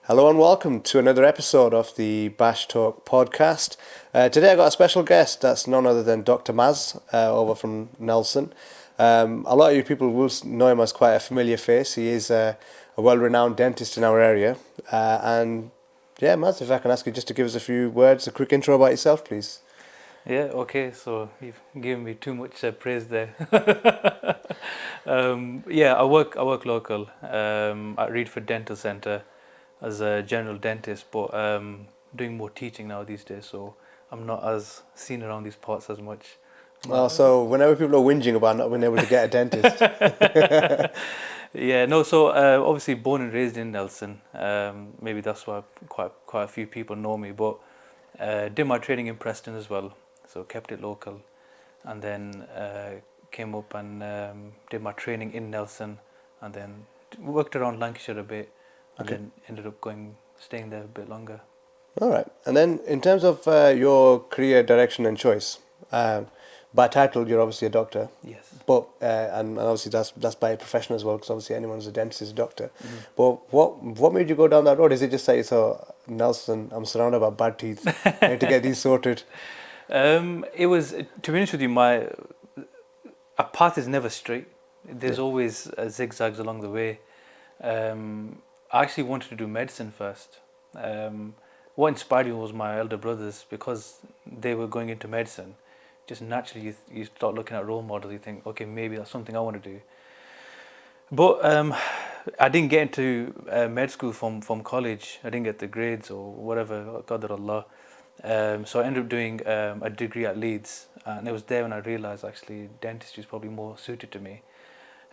Hello and welcome to another episode of the BashTalk podcast. Today I got a special guest that's none other than Dr Maz over from Nelson. A lot of you people will know him as quite a familiar face. He is a well-renowned dentist in our area. And yeah, Maz, if I can ask you just to give us a few words, a quick intro about yourself, please. Yeah, okay, so you've given me too much praise there. Yeah, I work local at Reedford Dental Centre as a general dentist, but doing more teaching now these days, so I'm not as seen around these parts as much. My, So whenever people are whinging about not being able to get a dentist. yeah, no, so obviously born and raised in Nelson, maybe that's why quite a few people know me, but did my training in Preston as well, so kept it local. And then came up and did my training in Nelson, and then worked around Lancashire a bit, and Okay. then ended up staying there a bit longer. All right. And then in terms of your career direction and choice, um, by title, you're obviously a doctor, Yes. but and obviously that's by profession as well, because obviously anyone who's a dentist is a doctor. Hmm. But what made you go down that road? Is it just that you thought, Nelson, I'm surrounded by bad teeth, I need to get these sorted? It was, to be honest with you, my a path is never straight. Yeah. There's always zigzags along the way. I actually wanted to do medicine first. What inspired me was my elder brothers, because they were going into medicine. Just naturally, you start looking at role models. You think, okay, maybe that's something I want to do. But I didn't get into med school from college. I didn't get the grades or whatever. Qadar Allah. So I ended up doing a degree at Leeds, and it was there when I realised actually dentistry is probably more suited to me.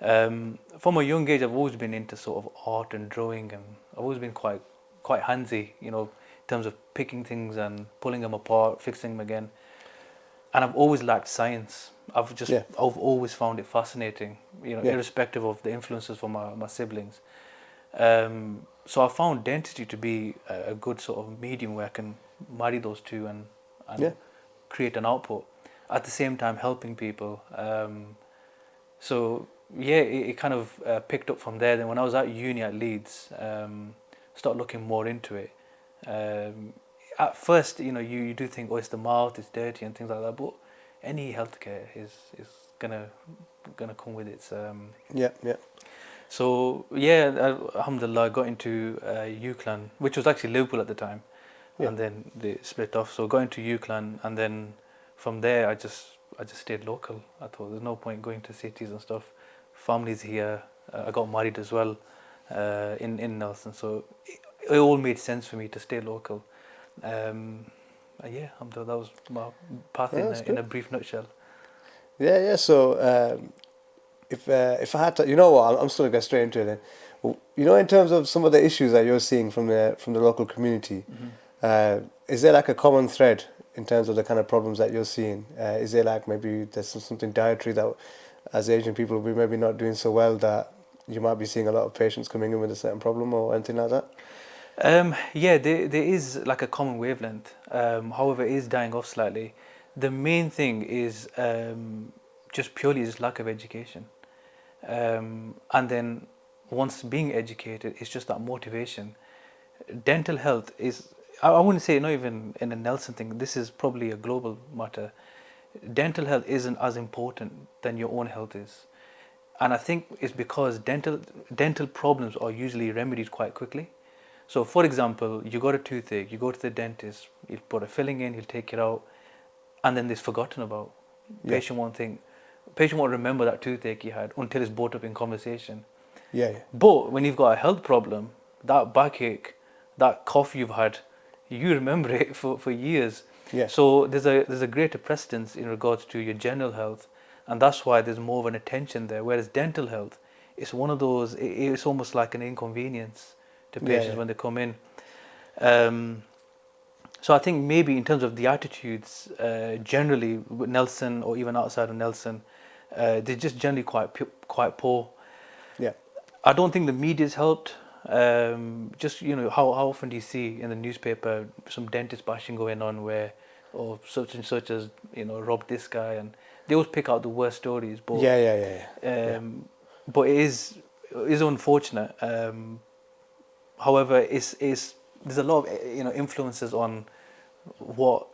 From a young age, I've always been into sort of art and drawing, and I've always been quite handsy, in terms of picking things and pulling them apart, fixing them again. And I've always liked science. Yeah. I've always found it fascinating, Yeah. irrespective of the influences from my siblings. So I found dentistry to be a good sort of medium where I can marry those two Yeah. and create an output at the same time helping people. So yeah, it kind of picked up from there. Then when I was at uni at Leeds, started looking more into it. Um, at first, you do think, oh, it's the mouth, it's dirty and things like that. But any healthcare is gonna gonna come with its. Yeah. Yeah. So yeah, alhamdulillah, I got into UCLan, which was actually Liverpool at the time, Yeah. and then they split off. So got into UCLan, and then from there, I just stayed local. I thought there's no point going to cities and stuff. Family's here. I got married as well in Nelson, so it all made sense for me to stay local. Yeah, that was my path Oh, in that's in good. a brief nutshell. Yeah. Yeah. So if I had to, you know what, I'm still gonna get straight into it then. In terms of some of the issues that you're seeing from the local community, Hmm. is there like a common thread in terms of the kind of problems that you're seeing? Is there like maybe there's something dietary that, as Asian people, we maybe not doing so well that you might be seeing a lot of patients coming in with a certain problem or anything like that? Yeah, there is like a common wavelength. However, it is dying off slightly. The main thing is just purely just lack of education. And then once being educated, it's just that motivation. Dental health is, I wouldn't say not even in a Nelson thing, this is probably a global matter. Dental health isn't as important than your own health is. And I think it's because dental problems are usually remedied quite quickly. So, for example, you got a toothache, you go to the dentist, he'll put a filling in, he'll take it out, and then it's forgotten about. Yeah, Patient won't think, patient won't remember that toothache he had until it's brought up in conversation. yeah, yeah, But when you've got a health problem, that backache, that cough you've had, you remember it for years. yeah, So there's a greater precedence in regards to your general health, and that's why there's more of an attention there. Whereas dental health, it's one of those. It's almost like an inconvenience to yeah, patients yeah, when they come in. Um, so I think maybe in terms of the attitudes, generally with Nelson or even outside of Nelson, they're just generally quite poor. yeah, I don't think the media's helped. Just how often do you see in the newspaper some dentist bashing going on where, or such and such as robbed this guy, and they always pick out the worst stories. But yeah, yeah, yeah, yeah, yeah, um, but it is unfortunate. However, there's a lot of influences on what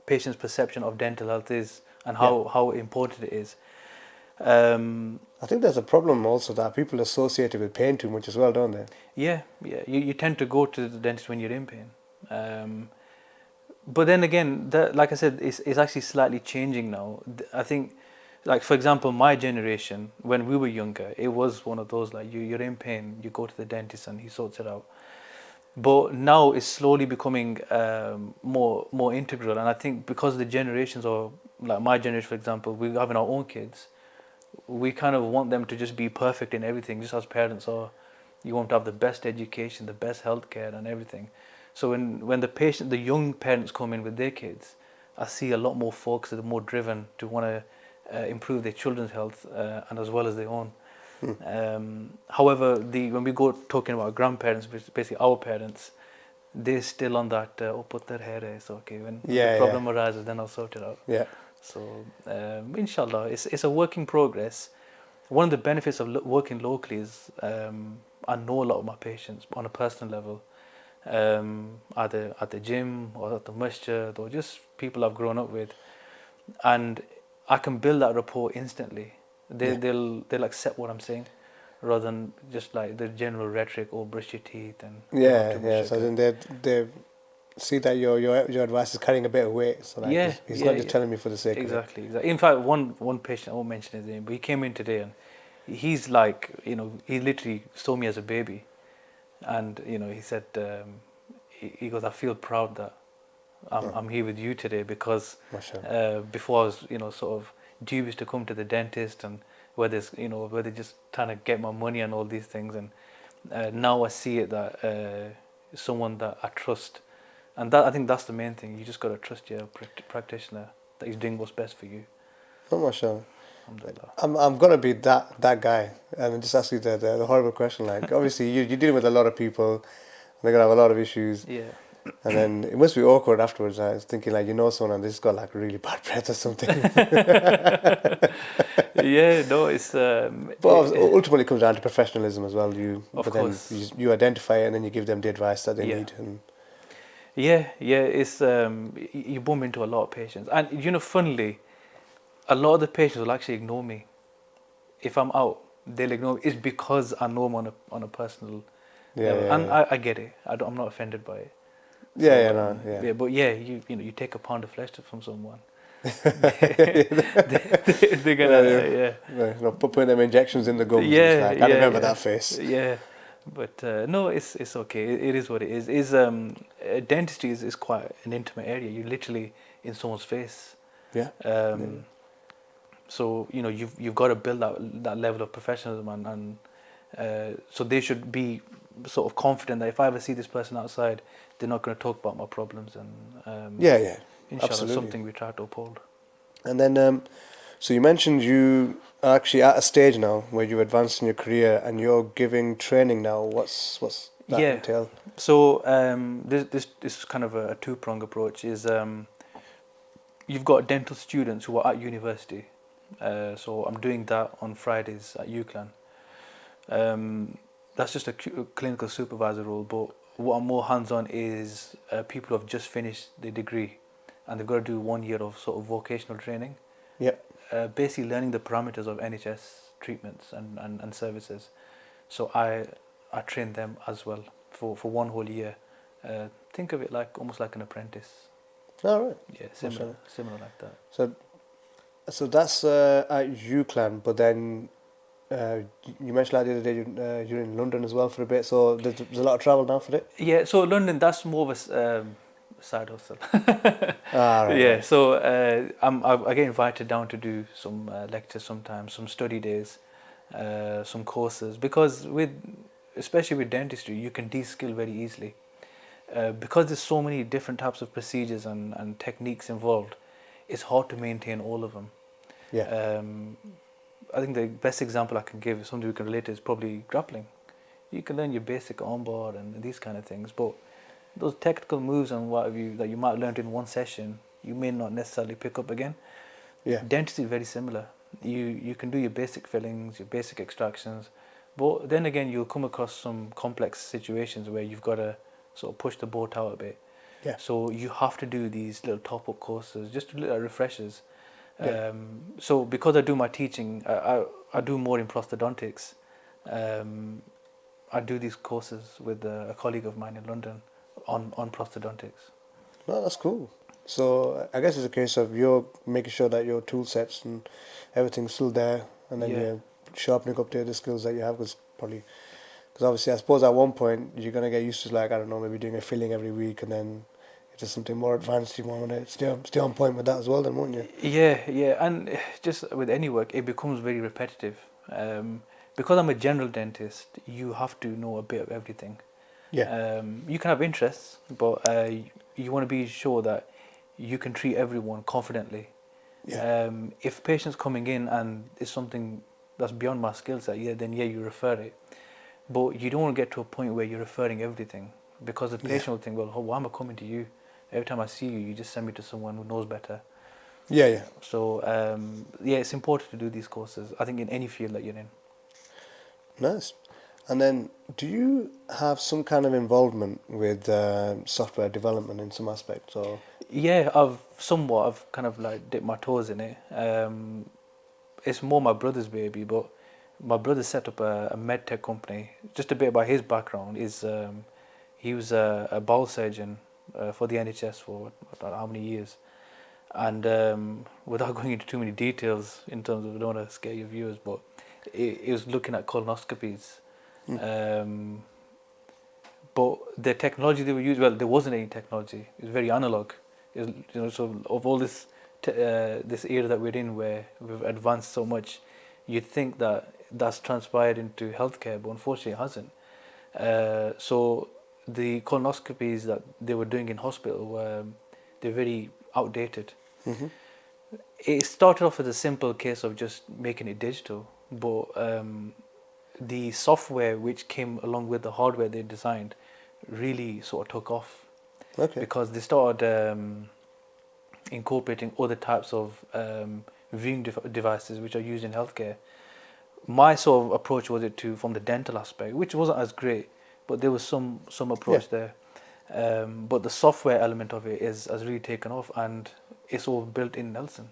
patients' perception of dental health is and how important it is. I think there's a problem also that people associate it with pain too much as well, don't they? Yeah. You tend to go to the dentist when you're in pain. But then again, like I said, it's actually slightly changing now. I think, like for example, my generation, when we were younger, it was one of those like you're in pain, you go to the dentist and he sorts it out. But now it's slowly becoming more integral, and I think because the generations, or like my generation, for example, we're having our own kids, we kind of want them to just be perfect in everything, just as parents are. You want to have the best education, the best healthcare, and everything. So when the young parents come in with their kids, I see a lot more folks that are more driven to want to improve their children's health and as well as their own. However, when we go talking about grandparents, basically our parents, they're still on that. Oh, put their hair is okay. When the problem arises, then I'll sort it out. Yeah. So, inshallah, it's a work in progress. One of the benefits of working locally is I know a lot of my patients on a personal level, at the gym or at the masjid or just people I've grown up with, and I can build that rapport instantly. They'll accept what I'm saying, rather than just like the general rhetoric or brush your teeth and So then they see that your advice is carrying a bit of weight. So like he's not just telling me for the sake of it. Exactly. In fact, one patient, I won't mention his name, but he came in today and he's like, he literally saw me as a baby, and he said, he goes, I feel proud that I'm here with you today, because before I was sort of dubious to come to the dentist, and whether they're just trying to get my money and all these things, and now I see it that someone that I trust, and I think that's the main thing. You just got to trust your practitioner that he's doing what's best for you. Oh, mashallah. I'm gonna be that guy, and just ask you the horrible question. Like, obviously, you're dealing with a lot of people. They're gonna have a lot of issues. Yeah. And then it must be awkward afterwards. I was thinking, like, someone and they just got like really bad breath or something. Yeah, no, it's. But ultimately, it comes down to professionalism as well. Of course. You identify it and then you give them the advice that they need. And yeah, it's you bump into a lot of patients, and funnily, a lot of the patients will actually ignore me. If I'm out, they'll ignore me. It's because I know them on a personal level, and I get it. I'm not offended by it. But you take a pound of flesh from someone. They're gonna putting them injections in the gums. I remember that face. Yeah, but no, it's okay. It is what it is. Dentistry is quite an intimate area. You're literally in someone's face. Yeah. So you've got to build that level of professionalism, and so they should be sort of confident that if I ever see this person outside, they're not going to talk about my problems, and inshallah, absolutely. something we try to uphold. And then, so you mentioned you are actually at a stage now where you've advanced in your career and you're giving training now. What's that entail? So this is kind of a two-pronged approach. Is you've got dental students who are at university. So I'm doing that on Fridays at UCLan. That's just a clinical supervisor role, but what I'm more hands-on is people who have just finished their degree and they've got to do 1 year of sort of vocational training. Yeah. Basically learning the parameters of NHS treatments and services. So I train them as well for 1 whole year. Think of it like almost like an apprentice. All right. Yeah, similar like that. So that's at UCLan, but then you mentioned like the other day you're in London as well for a bit, so there's a lot of travel now for it? Yeah, so London, that's more of a side hustle. Right. Yeah, so I get invited down to do some lectures sometimes, some study days, some courses, because especially with dentistry, you can de-skill very easily. Because there's so many different types of procedures and techniques involved, it's hard to maintain all of them. Yeah. I think the best example I can give, something we can relate to, is probably grappling. You can learn your basic armbar and these kind of things, but those technical moves and what have you that you might have learned in one session, you may not necessarily pick up again. Yeah. Dentistry is very similar. You can do your basic fillings, your basic extractions, But then again, you'll come across some complex situations where you've got to sort of push the boat out a bit. Yeah. So you have to do these little top-up courses, just little refreshers. Yeah. So because I do my teaching, I do more in prosthodontics. Um, I do these courses with a colleague of mine in London on prosthodontics. No, that's cool. So I guess it's a case of you're making sure that your tool sets and everything's still there, and then Yeah, you're sharpening up the skills that you have. Because obviously, I suppose at one point you're gonna get used to, like, I don't know, maybe doing a filling every week, and then if there's something more advanced you want to stay on point with that as well, then won't you? yeah, and just with any work, it becomes very repetitive. Because I'm a general dentist, you have to know a bit of everything. Yeah. You can have interests, but you want to be sure that you can treat everyone confidently. Yeah. If patients coming in and it's something that's beyond my skill set, then you refer it. But you don't want to get to a point where you're referring everything, because the Yeah. patient will think, well, why am I coming to you? Every time I see you, you just send me to someone who knows better. Yeah. Yeah. So it's important to do these courses, I think, in any field that you're in. Nice. And then, do you have some kind of involvement with software development in some aspect, or? Yeah, I've kind of like dipped my toes in it. It's more my brother's baby, but my brother set up a med tech company. Just a bit about his background is he was a bowel surgeon for the NHS for I don't know how many years. And without going into too many details in terms of, I don't want to scare your viewers, but it was looking at colonoscopies. Mm. Um, but the technology they were using, well, there wasn't any technology. It was very analog. It was, so of all this era that we're in, where we've advanced so much, you'd think that that's transpired into healthcare, but unfortunately it hasn't. So the colonoscopies that they were doing in hospital were they're very outdated. Mm-hmm. It started off as a simple case of just making it digital, but the software which came along with the hardware they designed really sort of took off, Okay. because they started incorporating other types of viewing devices which are used in healthcare. My sort of approach was it to from the dental aspect, which wasn't as great, but there was some Yeah. approach there. But the software element of it has really taken off, and it's all built in Nelson.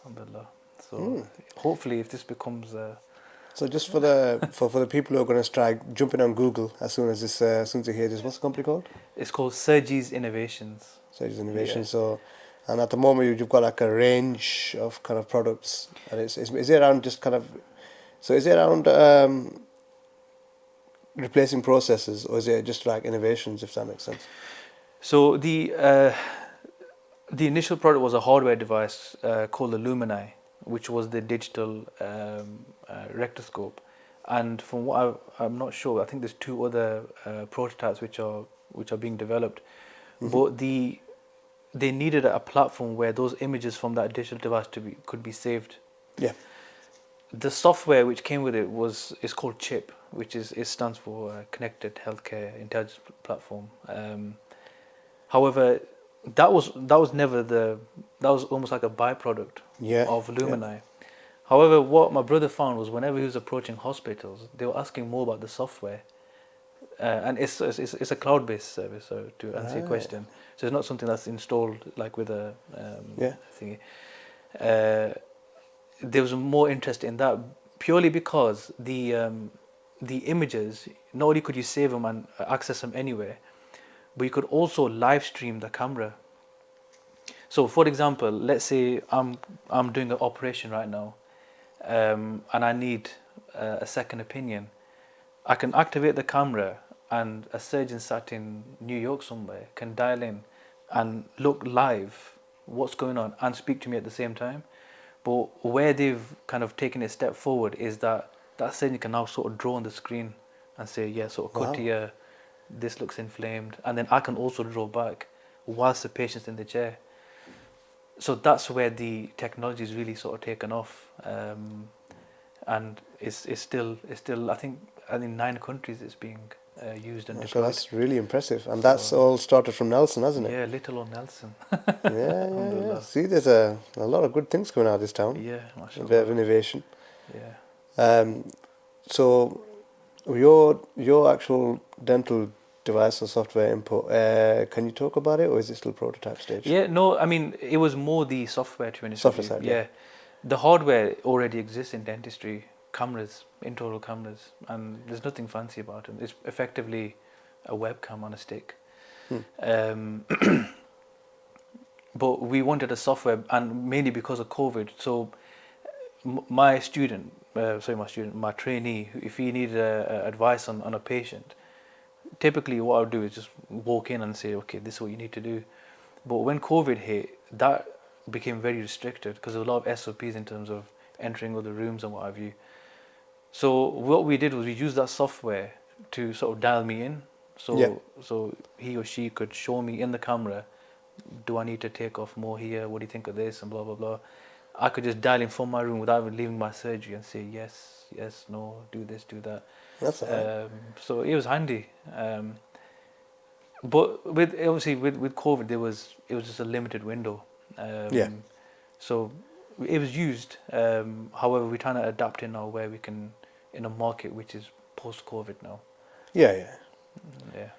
Alhamdulillah. So Mm. hopefully, if this becomes So just for the people who are going to strike, jumping on Google as soon as you hear this, what's the company called? it's called Sergi's Innovations. Sage Yeah. Innovation. So, and at the moment you've got like a range of kind of products, and is it around just kind of, so is it around replacing processes, or is it just like innovations, if that makes sense? So the initial product was a hardware device called the Lumini, which was the digital rectoscope. And from what I'm not sure, I think there's two other prototypes which are being developed. Mm-hmm. But they needed a platform where those images from that digital device could be saved. Yeah. The software which came with it is called CHIP, which it stands for Connected Healthcare Intelligence Platform. However, that was never that was almost like a byproduct Yeah. of Yeah. Lumini. However, what my brother found was whenever he was approaching hospitals, they were asking more about the software, and it's a cloud-based service. So to answer your Right. question, so it's not something that's installed like with a Yeah. thingy. Uh, there was more interest in that purely because the images, not only could you save them and access them anywhere, but you could also live stream the camera. So, for example, let's say I'm doing an operation right now, and I need a second opinion. I can activate the camera, and a surgeon sat in New York somewhere can dial in and look live what's going on and speak to me at the same time. But where they've kind of taken it a step forward is that surgeon can now sort of draw on the screen and say, yeah, sort of cut Wow. here, this looks inflamed, and then I can also draw back whilst the patient's in the chair. So that's where the technology is really sort of taken off, and it's still I think in 9 countries it's being used and Okay, deployed. that's really impressive, and that's So all started from Nelson, hasn't it? yeah, little on Nelson. Yeah, yeah, yeah. Alhamdulillah. See, there's a lot of good things coming out of this town. Yeah, A bit of mashallah. innovation. Yeah. Um, so your actual dental device or software input. Can you talk about it, or is it still prototype stage? Yeah, no, I mean, it was more the software, to be honest with Software you. side, yeah. Yeah. The hardware already exists in dentistry, cameras, intraoral cameras, and there's nothing fancy about them. It's effectively a webcam on a stick. Hmm. Um, but we wanted a software, and mainly because of COVID. So my student, my trainee, if he needed advice on a patient, typically what I would do is just walk in and say, okay, this is what you need to do. But when COVID hit, that became very restricted because there was a lot of SOPs in terms of entering other rooms and what have you. So what we did was we used that software to sort of dial me in. Yeah. So he or she could show me in the camera, do I need to take off more here? What do you think of this? And blah blah blah. I could just dial in from my room without even leaving my surgery and say yes, yes, no, do this, do that. That's all right. So it was handy. But with COVID, it was just a limited window. Yeah. So it was used. However, we're trying to adapt it now where we can in a market which is post-COVID now. Yeah, yeah. Yeah.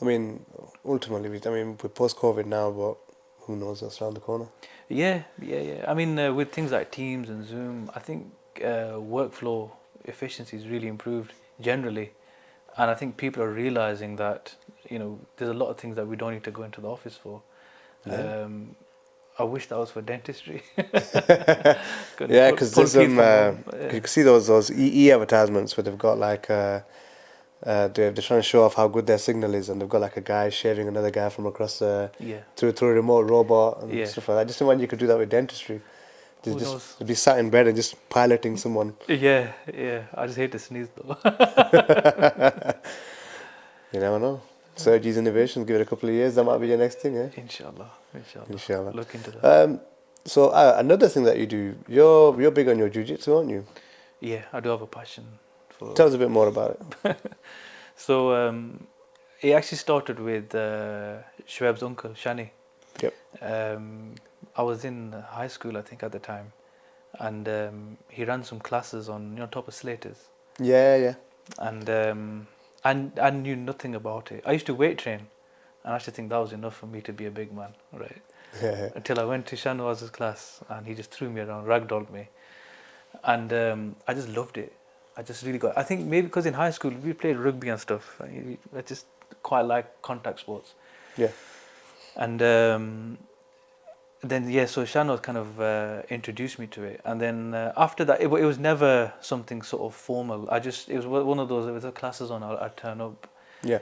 I mean, ultimately, we're post-COVID now, but who knows what's around the corner? Yeah, yeah, yeah. I mean, with things like Teams and Zoom, I think workflow efficiency is really improved generally, and I think people are realizing that there's a lot of things that we don't need to go into the office for. Yeah. I wish that was for dentistry. Couldn't Yeah, because pull there's teeth some. from home. You can see those EE advertisements where they've got like they're trying to show off how good their signal is, and they've got like a guy shaving another guy from across Yeah, through a remote robot and yeah. stuff like that. Just imagine you could do that with dentistry. Who knows? Be sat in bed and just piloting someone. Yeah, yeah. I just hate to sneeze though. You never know. Surgery's innovations. Give it a couple of years, that might be your next thing, eh? Inshallah, inshallah. Inshallah. Look into that. So another thing that you do, you're big on your jiu-jitsu, aren't you? Yeah, I do have a passion Tell for. us a bit more about it. So it actually started with Shoaib's uncle Shani. Yep. I was in high school, I think, at the time, and he ran some classes on top of Slaters, Yeah, yeah. and I knew nothing about it. I used to weight train, and I actually think that was enough for me to be a big man, right? Yeah. Until I went to Shanwaz's class, and he just threw me around, ragdolled me, and I just loved it. I just really got. I think maybe because in high school we played rugby and stuff. I just quite like contact sports. Yeah. And then so Shanwaz kind of introduced me to it, and then after that, it was never something sort of formal. It was one of those. If there classes on, I'd turn up. Yeah.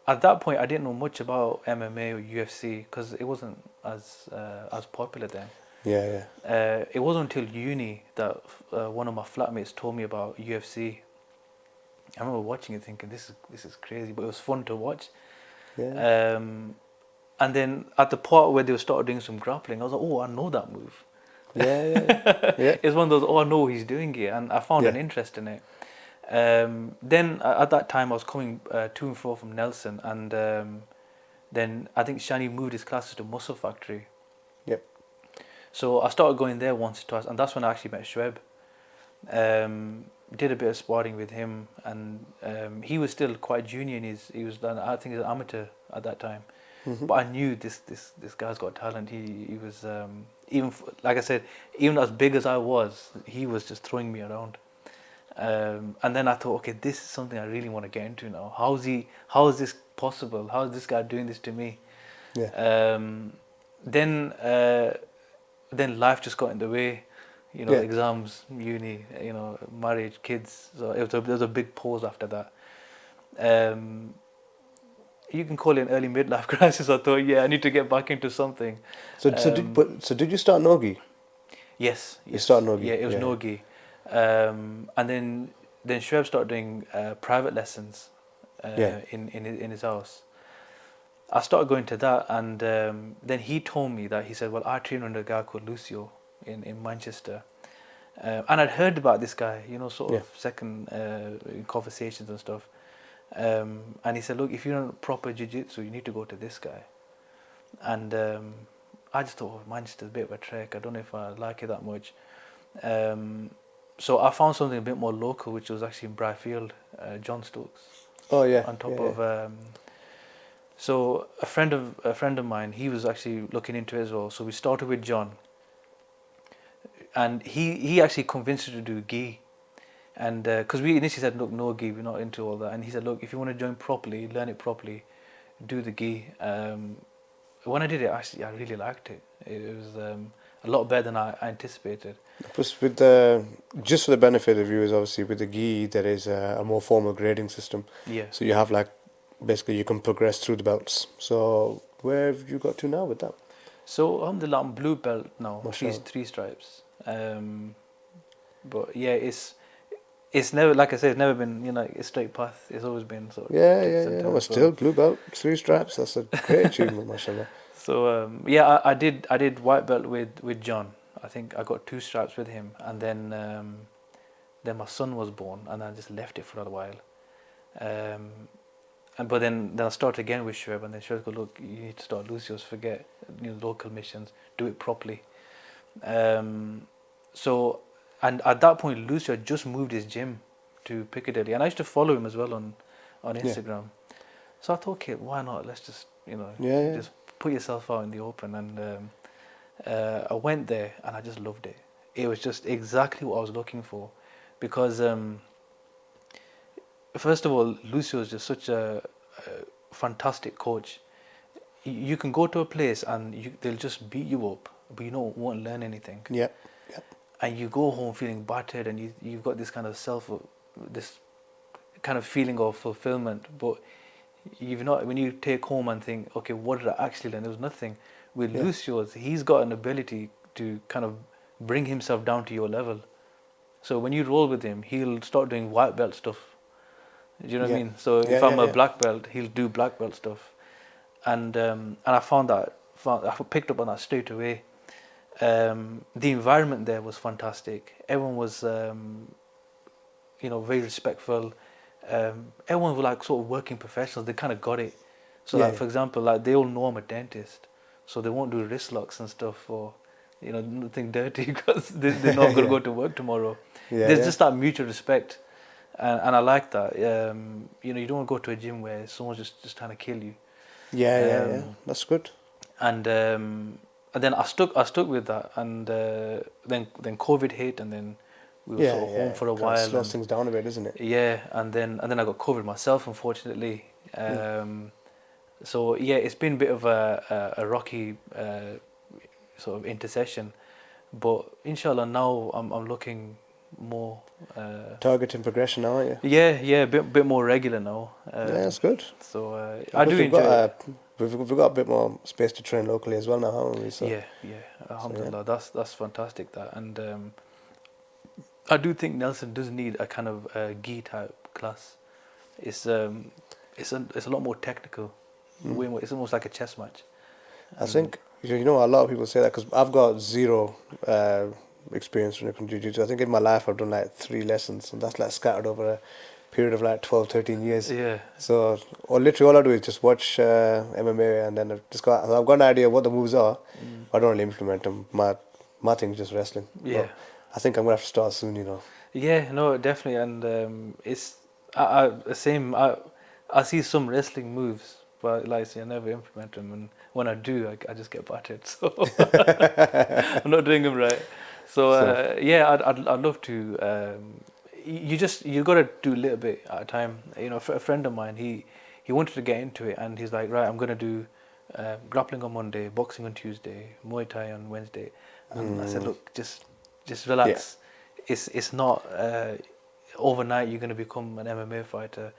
At that point, I didn't know much about MMA or UFC because it wasn't as popular then. Yeah, yeah. It wasn't until uni that one of my flatmates told me about UFC. I remember watching it thinking this is crazy, but it was fun to watch. Yeah. And then at the part where they started doing some grappling, I was like, oh, I know that move. Yeah, yeah. Yeah. It's one of those, oh, I know he's doing it, and I found an interest in it. Then at that time, I was coming to and fro from Nelson, and then I think Shani moved his classes to Muscle Factory. Yep. So I started going there once or twice, and that's when I actually met Shoaib. Did a bit of sparring with him, and he was still quite junior. He was I think he was an amateur at that time. Mm-hmm. But I knew this guy's got talent. He was like I said, even as big as I was, he was just throwing me around. And then I thought, okay, this is something I really want to get into now. How is this possible? How is this guy doing this to me? Yeah. Then life just got in the way. Yeah. Exams, uni, marriage, kids. So there was a big pause after that. You can call it an early midlife crisis. I thought, I need to get back into something. So did you start Nogi? Yes. You started Nogi. Yeah, it was Nogi. And then Shoaib started doing private lessons in his house. I started going to that, and then he told me that he said, well, I train under a guy called Lucio in Manchester. And I'd heard about this guy, of second conversations and stuff. And he said, look, if you don't proper jiu-jitsu, you need to go to this guy. And I just thought, Manchester's a bit of a trek. I don't know if I like it that much. So I found something a bit more local, which was actually in Bradfield, John Stokes, Oh yeah, on top yeah, of. So a friend of mine, he was actually looking into it as well. So we started with John, and he actually convinced us to do gi, and because we initially said, look, no gi, we're not into all that, and he said, look, if you want to join properly, learn it properly, do the gi. When I did it, actually, I really liked it. It was a lot better than I anticipated. Plus, with the just for the benefit of the viewers, obviously with the gi, there is a more formal grading system. Yeah. So you have like basically you can progress through the belts. So where have you got to now with that? So alhamdulillah, I'm blue belt now, three Mashallah. three stripes. But yeah, it's never, like I said, it's never been, a straight path. It's always been sort of Yeah, yeah, twists and yeah. Well, turns. So still blue belt, 3 straps. That's a great achievement, mashallah. yeah, I did white belt with John. I think I got 2 straps with him, and then my son was born, and I just left it for a while. But then I started again with Shoaib, and then Shoaib go, look, you need to start Lucius, forget local missions, do it properly. So, and at that point, Lucio had just moved his gym to Piccadilly, and I used to follow him as well on Yeah, Instagram. So I thought, okay, why not? Let's just yeah, yeah. just put yourself out in the open, and I went there, and I just loved it. It was just exactly what I was looking for, because first of all, Lucio is just such a fantastic coach. You can go to a place and they'll just beat you up, but won't learn anything. Yeah, yeah, And you go home feeling battered, and you've got this kind of this kind of feeling of fulfillment. But you've not, when you take home and think, okay, what did I actually learn? There was nothing. With yeah, Lucio's, he's got an ability to kind of bring himself down to your level. So when you roll with him, he'll start doing white belt stuff. Do you know what I yeah, mean? So yeah, if yeah, I'm a yeah. black belt, he'll do black belt stuff, and I I picked up on that straight away. The environment there was fantastic. Everyone was very respectful. Everyone was like sort of working professionals. They kind of got it. So Yeah, like yeah. for example, like they all know I'm a dentist, so they won't do wrist locks and stuff, or nothing dirty because they know I'm gonna Yeah, go to work tomorrow. yeah, There's yeah, just that mutual respect, and I like that. You don't want to go to a gym where someone's just trying to kill you. yeah, yeah, yeah. Um, That's good. and then I stuck with that, and then COVID hit, and then we were Yeah, sort of home yeah. for a Kind of while, slows and things down a bit, doesn't it? yeah, and then I got COVID myself, unfortunately. Mm. So yeah, it's been a bit of a rocky sort of intercession, but inshallah now I'm looking more. Targeting progression now, aren't you? Yeah, a bit more regular now. Yeah, that's good. So I Because do enjoy it. we've got a bit more space to train locally as well now, haven't we? So, Yeah, yeah, alhamdulillah, that's fantastic. That, and I do think Nelson does need a kind of gi type class. It's it's a lot more technical, mm. way more. It's almost like a chess match. I And think a lot of people say that because I've got zero experience when it comes to jiu-jitsu. I think in my life I've done like 3 lessons, and that's like scattered over a period of like 12, 13 years. yeah, So, or literally all I do is just watch MMA, and then I've got an idea of what the moves are. mm, I don't really implement them. My thing's just wrestling. yeah, But I think I'm gonna have to start soon. yeah. No, definitely, and it's I same. I see some wrestling moves, but like I say, I never implement them, and when I do, I just get battered. So I'm not doing them right. So So yeah, I'd love to. You got to do a little bit at a time. A friend of mine, he wanted to get into it, and he's like, right, I'm gonna do grappling on Monday, boxing on Tuesday, Muay Thai on Wednesday, and I said, look, just yeah, relax. It's not overnight you're gonna become an MMA fighter.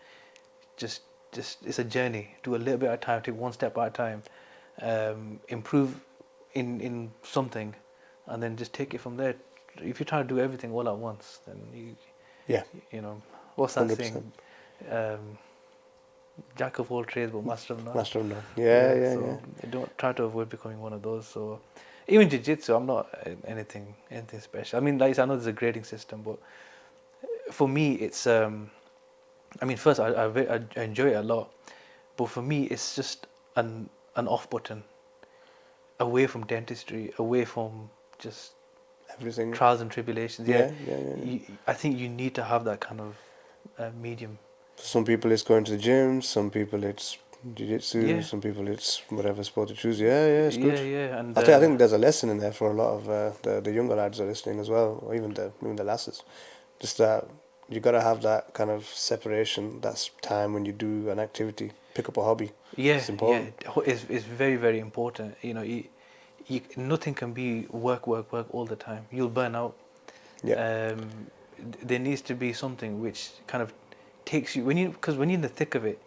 Just it's a journey. Do a little bit at a time. Take one step at a time. Improve in something, and then just take it from there. If you're trying to do everything all at once, then yeah, you know what's that 100%. saying? Um, Jack of all trades, but master of none. Master of none. Yeah, Yeah, yeah, yeah. so I don't try to avoid becoming one of those. So even jiu-jitsu, I'm not anything special. I mean, like I know there's a grading system, but for me, it's I mean, first I enjoy it a lot, but for me, it's just an off button away from dentistry, away from just everything. trials and tribulations. Yeah, yeah, yeah. I think you need to have that kind of medium. For some people, it's going to the gym. Some people, it's jiu-jitsu. Yeah, Some people, it's whatever sport they choose. Yeah, yeah, it's good. yeah, and I think there's a lesson in there for a lot of the younger lads that are listening as well, or even the lasses. Just that you gotta have that kind of separation. That's time when you do an activity, pick up a hobby. yeah, It's yeah, important. it's very very important. You know, nothing can be work all the time. You'll burn out. Yeah, There needs to be something which kind of takes you because when you're in the thick of it,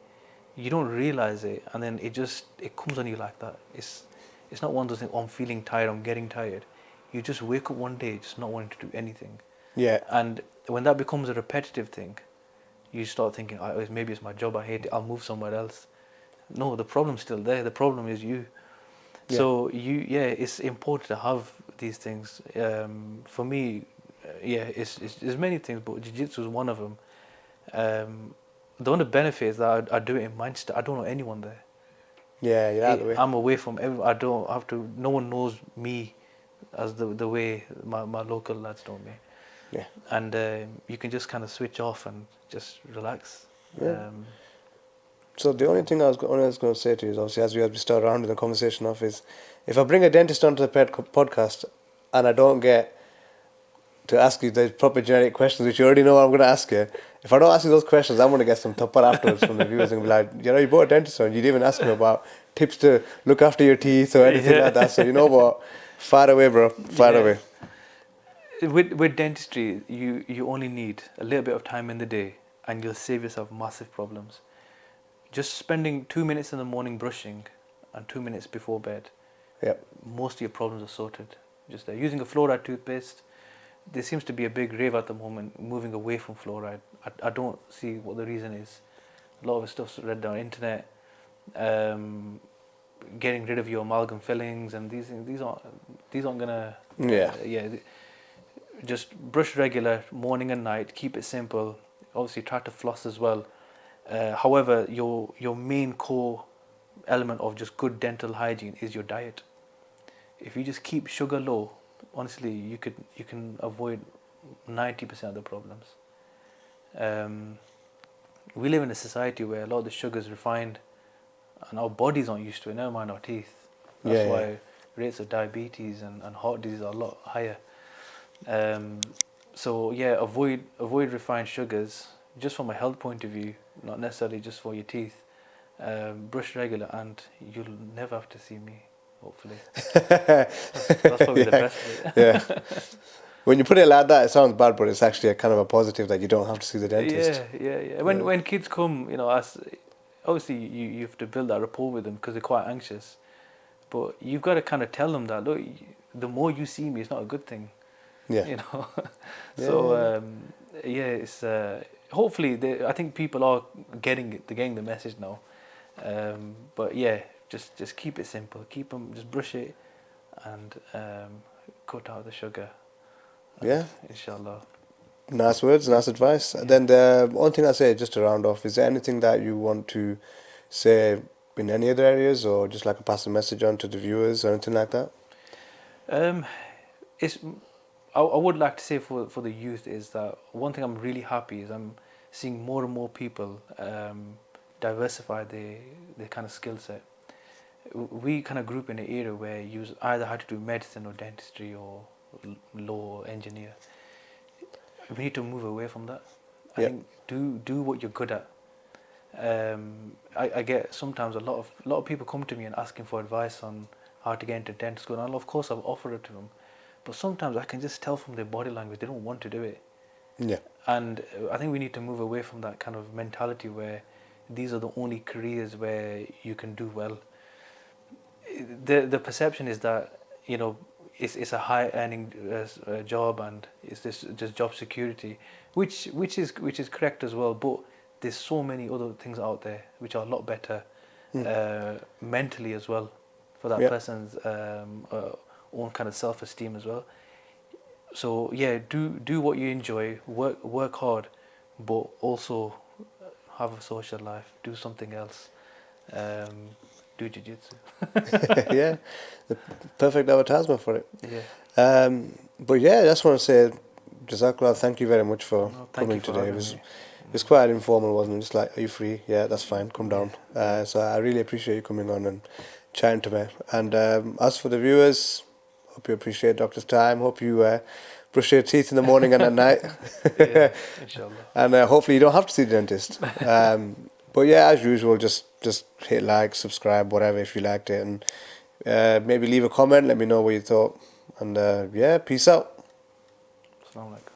you don't realize it, and then it comes on you like that. It's not one of those things. Oh, I'm feeling tired. I'm getting tired. You just wake up one day just not wanting to do anything, yeah, and when that becomes a repetitive thing, you start thinking, maybe it's my job. I hate it. I'll move somewhere else. No, the problem's still there. The problem is you. yeah, So it's important to have these things. For me, it's there's many things, but jiu-jitsu is one of them. The only benefit is that I do it in Manchester. I don't know anyone there. yeah. You're out of the way. I'm away from everyone. I don't have to. No one knows me as the way my local lads know me. Yeah, And you can just kind of switch off and just relax. yeah. So the only thing I was going to say to you is obviously as we start rounding the conversation off is, if I bring a dentist onto the podcast and I don't get to ask you the proper generic questions, which you already know what I'm going to ask you. If I don't ask you those questions, I'm going to get some tupper afterwards from the viewers and be like, you bought a dentist on, you didn't even ask me about tips to look after your teeth or anything like that. So you know what? Far away, bro. Far away. With dentistry, you only need a little bit of time in the day, and you'll save yourself massive problems. Just spending 2 minutes in the morning brushing, and 2 minutes before bed, Yep. most of your problems are sorted. Just there. Using a fluoride toothpaste, there seems to be a big rave at the moment, moving away from fluoride. I don't see what the reason is. A lot of the stuff's read on the internet. Getting rid of your amalgam fillings and these things. These aren't gonna. Yeah. Just brush regular, morning and night. Keep it simple. Obviously, try to floss as well. However, your main core element of just good dental hygiene is your diet. If you just keep sugar low, honestly, you can avoid 90% of the problems. We live in a society where a lot of the sugar is refined, and our bodies aren't used to it. Never mind our teeth. That's why rates of diabetes and heart disease are a lot higher. So avoid refined sugars just from a health point of view, not necessarily just for your teeth. Brush regular, and you'll never have to see me. Hopefully, that's probably the best bit. Yeah. When you put it like that, it sounds bad, but it's actually a kind of a positive that you don't have to see the dentist. Yeah. When kids come, obviously you have to build that rapport with them because they're quite anxious. But you've got to kind of tell them that, look, the more you see me, it's not a good thing. Yeah. So it's hopefully I think people are getting the message now. But just keep it simple. Keep them, just brush it, and cut out the sugar. Yeah. Inshallah. Nice words, nice advice. Yeah. Then the one thing I say, just to round off, is there anything that you want to say in any other areas, or just like a pass a message on to the viewers or anything like that? I would like to say for the youth is that one thing I'm really happy is I'm seeing more and more people diversify their kind of skill set. We kind of grew up in an era where you either had to do medicine or dentistry or law or engineer. We need to move away from that. I think do what you're good at. I get sometimes a lot of people come to me and asking for advice on how to get into dental school, and of course I've offered it to them, but sometimes I can just tell from their body language they don't want to do it. Yeah. And I think we need to move away from that kind of mentality where these are the only careers where you can do well. The perception is that it's a high earning job and it's just job security, which is correct as well. But there's so many other things out there which are a lot better mentally as well for that person's own kind of self-esteem as well. So do what you enjoy, work hard, but also have a social life. Do something else. do jiu-jitsu. Yeah, the perfect advertisement for it. Yeah. But yeah, I just want to say, Jazakallah, thank you very much for No, thank coming you for today. having me. It was quite informal, wasn't it? Just like, are you free? Yeah, that's fine. Come down. So I really appreciate you coming on and chatting to me. And as for the viewers, hope you appreciate Doctor's time. Hope you brush your teeth in the morning and at night. Yeah, inshallah. And hopefully you don't have to see the dentist. But yeah, as usual, just hit like, subscribe, whatever if you liked it, and maybe leave a comment. Let me know what you thought. And yeah, peace out. Assalamu alaikum.